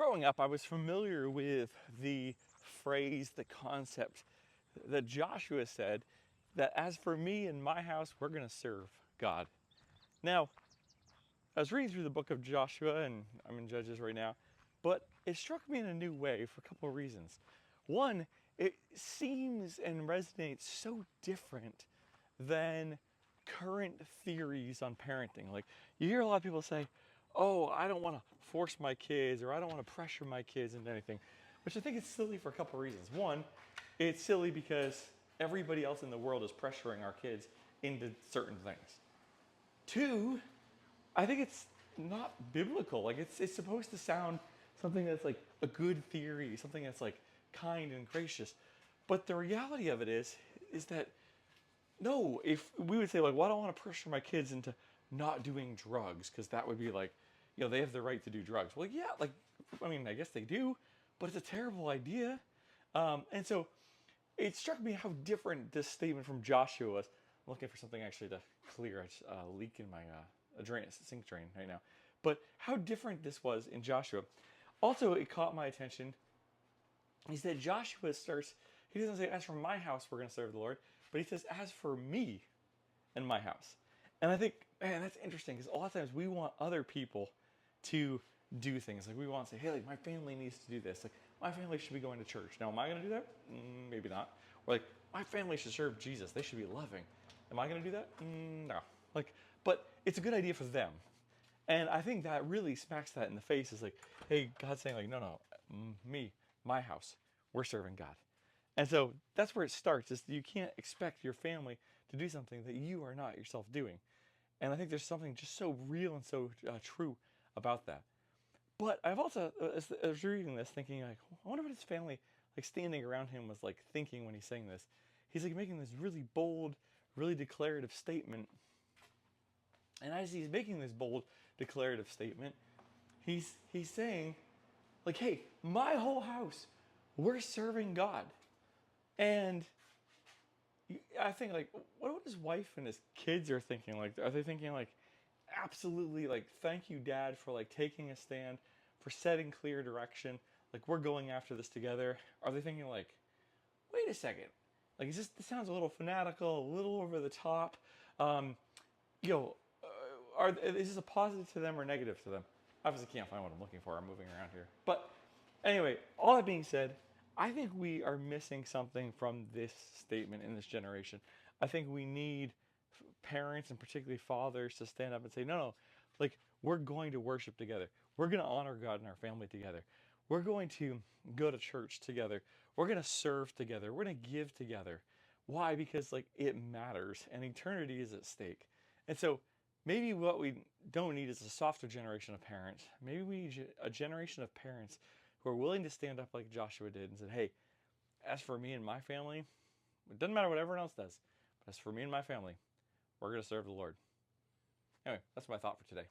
growing up, I was familiar with the phrase, the concept that Joshua said that as for me and my house, we're going to serve God. Now, I was reading through the book of Joshua, and I'm in Judges right now, but it struck me in a new way for a couple of reasons. One, it seems and resonates so different than current theories on parenting. Like, you hear a lot of people say, oh, I don't want to force my kids, or I don't want to pressure my kids into anything, which I think is silly for a couple of reasons. One, it's silly because everybody else in the world is pressuring our kids into certain things. Two, I think it's not biblical. Like, it's supposed to sound something that's like a good theory, something that's like kind and gracious. But the reality of it is that no, if we would say like, well, I don't want to pressure my kids into not doing drugs because that would be like, they have the right to do drugs. Well, yeah, like, I mean, I guess they do, but it's a terrible idea. And so it struck me how different this statement from Joshua was. I'm looking for something actually to clear a leak in my sink drain right now. But how different this was in Joshua. Also, it caught my attention is that Joshua starts, he doesn't say, as for my house, we're going to serve the Lord, but he says, as for me and my house. And I think, man, that's interesting because a lot of times we want other people to do things. Like we want to say, hey, like my family needs to do this. Like my family should be going to church. Now, am I going to do that? Maybe not. Or like my family should serve Jesus. They should be loving. Am I going to do that? No. Like, but it's a good idea for them. And I think that really smacks that in the face. Is like, hey, God's saying like, no, me, my house, we're serving God. And so that's where it starts. Is you can't expect your family to do something that you are not yourself doing. And I think there's something just so real and so true about that. But I've also, as I was reading this, thinking like, I wonder what his family, like standing around him, was like thinking when he's saying this. He's like making this really bold, really declarative statement. And as he's making this bold, declarative statement, he's saying, like, hey, my whole house, we're serving God. And I think, like, what his wife and his kids are thinking? Like, are they thinking, like, absolutely, like, thank you, Dad, for, like, taking a stand, for setting clear direction, like, we're going after this together? Are they thinking, like, wait a second, like, this sounds a little fanatical, a little over the top? Um, you know, is this a positive to them or negative to them? Obviously can't find what I'm looking for. I'm moving around here. But anyway, all that being said, I think we are missing something from this statement in this generation. I think we need parents and particularly fathers to stand up and say, no, like we're going to worship together. We're going to honor God and our family together. We're going to go to church together. We're going to serve together. We're going to give together. Why? Because like it matters and eternity is at stake. And so maybe what we don't need is a softer generation of parents. Maybe we need a generation of parents who are willing to stand up like Joshua did and said, hey, as for me and my family, it doesn't matter what everyone else does, but as for me and my family, we're going to serve the Lord. Anyway, that's my thought for today.